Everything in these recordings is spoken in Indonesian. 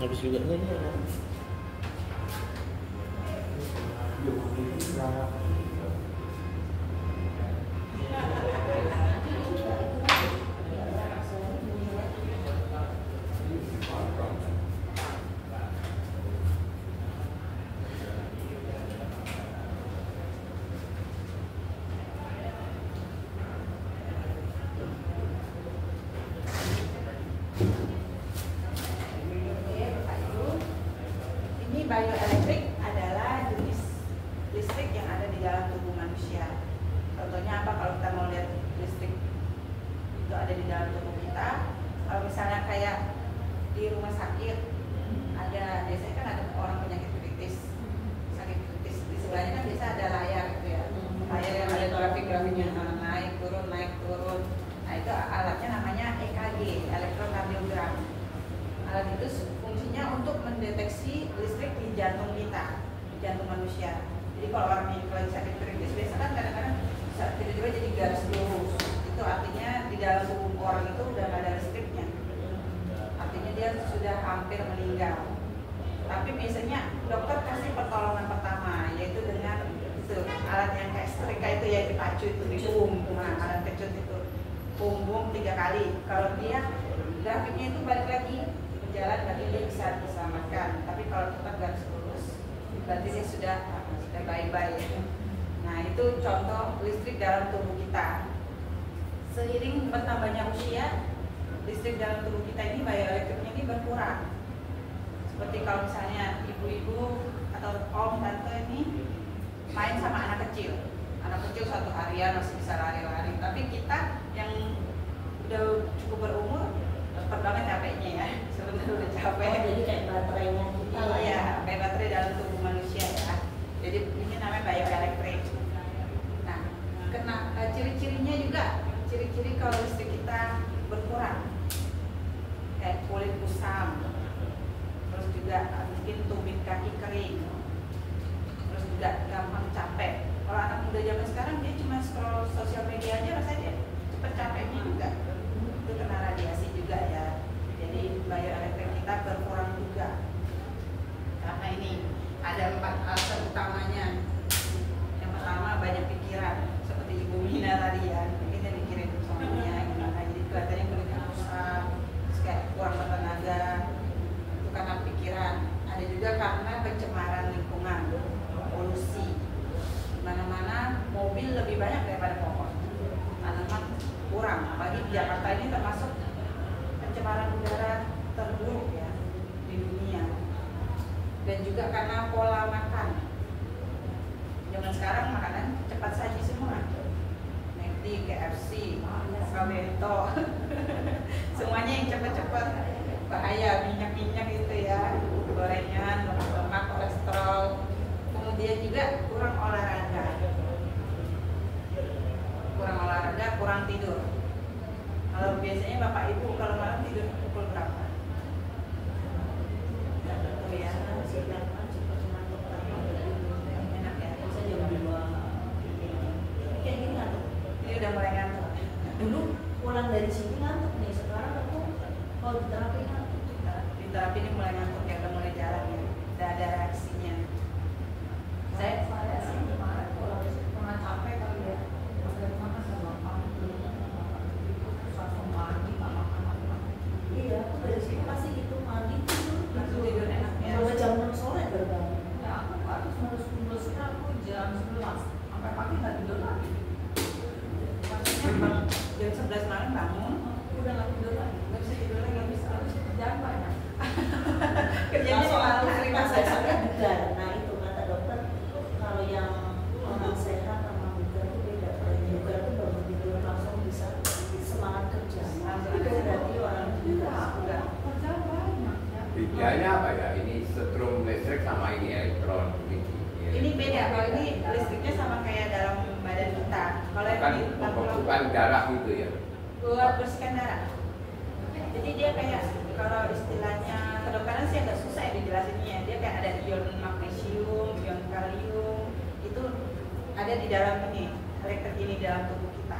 Habis juga nih. Bioelektrik adalah jenis listrik yang ada di dalam tubuh manusia. Contohnya apa? Kalau kita mau lihat listrik itu ada di dalam tubuh kita, kalau misalnya kayak di rumah sakit ada, biasanya kan ada orang penyakit kritis, sakit kritis, di sebelahnya kan biasa ada layar gitu ya, layar yang ada grafik-grafiknya naik turun. Nah itu alatnya namanya EKG, elektrokardiogram. Alat itu fungsinya untuk mendeteksi listrik di jantung kita, di jantung manusia. Jadi kalau orang yang lagi sakit kritis, biasa kan kadang-kadang tiba-tiba jadi garis lurus. Itu artinya di dalam tubuh orang itu udah nggak ada listriknya. Artinya dia sudah hampir meninggal. Tapi biasanya dokter kasih pertolongan pertama, yaitu dengan itu alat yang kayak setrika itu ya, dipacu itu di punggung, alat kecut itu punggung 3 kali. Kalau dia grafiknya itu balik lagi jalan, berarti dia bisa diselamatkan. Tapi kalau tetap garis lurus, berarti dia sudah bye-bye. Nah itu contoh listrik dalam tubuh kita. Seiring bertambahnya usia, listrik dalam tubuh kita ini, bioelektriknya ini berkurang. Seperti kalau misalnya ibu-ibu atau om tante ini main sama anak kecil satu harian masih bisa lari-lari. Tapi kita yang udah cukup berumur, cepet banget capeknya ya, sebenarnya udah capek. Jadi kayak baterainya kita lah. Iya, kayak baterai dalam tubuh manusia ya. Jadi ini namanya bioelektrik. Nah, ciri-cirinya juga, ciri-ciri kalau listrik kita berkurang, kayak kulit kusam, terus juga mungkin tumit kaki kering, terus juga gampang capek. Kalau anak muda zaman sekarang dia cuma scroll sosial media aja, rasanya dia cepet capeknya juga. Itu kena radiasi juga ya. Jadi bioelektrik kita berkurang juga. Karena ini ada 4 alasan utamanya. Yang pertama, banyak pikiran, seperti Ibu Mina tadi ya, kita mikirin suaminya gimana, jadi kelihatannya kulitnya kusam, terus kayak kurang bertenaga. Itu karena pikiran. Ada juga karena pencemaran lingkungan, polusi. Mana-mana mobil lebih banyak daripada pohon, tanaman kurang. Apalagi di Jakarta ini termasuk pencemaran udara terburuk ya di dunia. Dan juga karena pola makan. Zaman sekarang makanan cepat saji semua. McD, KFC, Bento, semuanya yang cepat-cepat. Bahaya, minyak-minyak itu ya, gorengan, lemak, kolesterol. Kemudian juga kurang olahraga, kurang tidur. Kalau biasanya bapak ibu kalau malam tidur pukul berapa? Tidak tentu ya. Enak ya. Kayak gini ngantuk. Ini udah mulai ngantuk. Dulu pulang dari sini ngantuk nih, sekarang aku kalau di terapi ngantuk. Di terapi ini mulai ngantuk ya, udah mulai jalan ya, udah ada reaksinya. Saya sih kemarin pulang pernah capek kali ya. Iya, aku dari sini pasti gitu mandi langsung tidur enak ya. sampai jam 6 sore baru bangun. Ya aku harus mulai aku jam 11 sampai pagi nggak tidur lagi. Maksudnya jam 11 malam bangun, Udah nggak tidur lagi. nggak bisa tidur lagi, nggak bisa. Harus kerjaan banyak. Kerjanya soal malam kita biasanya bugar. Nah itu kata dokter, kalau yang orang sehat sama bugar itu beda. Kalau yang bugar itu baru tidur langsung bisa semangat kerja. Itu berarti orang bugar. Enggak. Kerjaan banyak ya. Bedanya apa ya? Ini setrum listrik sama ini elektron ini. Ini beda, kalau ini listriknya sama kayak dalam badan kita. Kalau yang Bukan di pembentukan darah gitu ya. buat bersihkan darah. Jadi dia kayak, kalau istilahnya kedokteran sih agak susah ya dijelasinnya. Dia kayak ada ion magnesium, ion kalium, itu ada di dalam ini, elektrik ini dalam tubuh kita.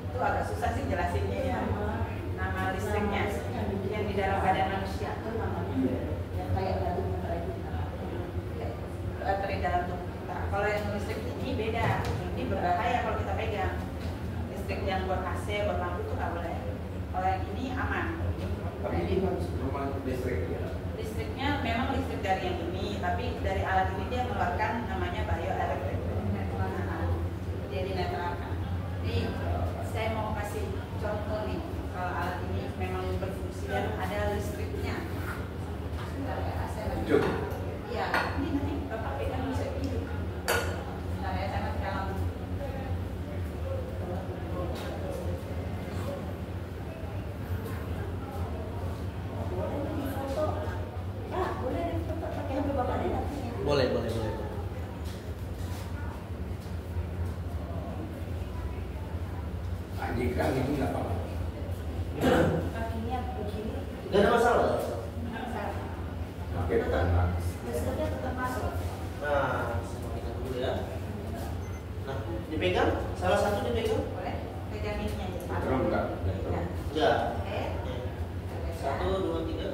Itu agak susah sih jelasinnya ya. Nama listriknya yang di dalam badan manusia. Itu namanya beda. Ini berbahaya kalau kita pegang. Listrik yang buat AC, buat lampu itu nggak boleh. Kalau yang ini aman. Tapi ini kan rumah listrik ya. Listriknya memang listrik dari yang ini, tapi dari alat ini dia mengeluarkan namanya bioelektrik. Jadi netralkan. Nih, saya mau kasih contoh nih. Kalau alat ini memang berfungsi dan ada listriknya. Sebentar ya, saya lagi. Iya, ini nanti Bapak pegang bisa hidup. Sebentar ya, saya matikan lampu. Boleh difoto pakai HP Bapak deh nantinya. Boleh. Anjing kan ini nggak apa-apa. Kakinya begini. Gak ada masalah. Pakai tangan. Listriknya tetap masuk. Nah, sama kita dulu ya. Nah, dipegang? Salah satu dipegang? Boleh? Pegang ini aja. Metro enggak? Metro. Ya. Enggak. Oke. Satu, dua, tiga.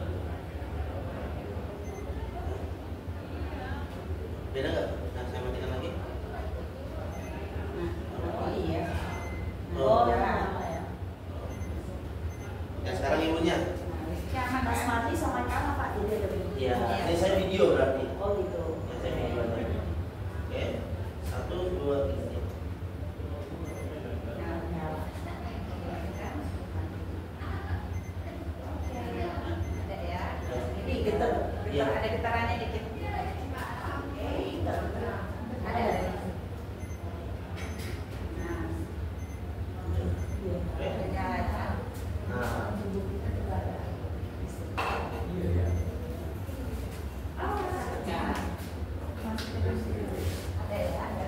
Beda nggak? Nah, saya matikan lagi. Oh iya. Oh, Ya. ya. Ya, sekarang ibunya. Nah, listriknya aman Pas kan? mati sama nyala Pak, jadi ada begini. Iya, ini saya video berarti. Oh gitu. Ya, saya video aja. Oke. Satu, dua, tiga. Nyala. Ada ya. Ini getar. Iya. Ada getarannya dikit. Oke. Ada. Nah, Oke. udah nyala ya. Nah, Iya ya. Ada ya, ada.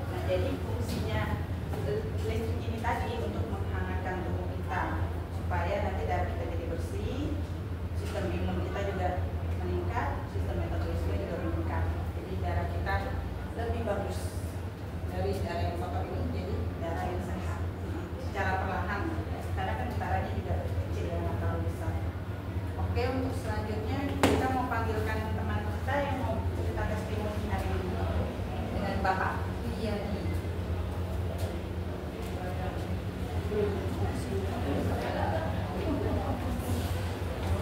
Nah, jadi fungsinya listrik ini tadi untuk menghangatkan tubuh kita supaya nanti darah kita jadi bersih, sistem imun kita juga meningkat, sistem metabolisme juga meningkat. Jadi darah kita lebih bagus dari darah yang kotor ini jadi darah yang sehat secara perlahan. Karena kan getarannya juga kecil ya, nggak terlalu besar. Oke, untuk selanjutnya kita mau panggilkan teman kita yang mau kita testimoni hari ini dengan Bapak Wiyadi.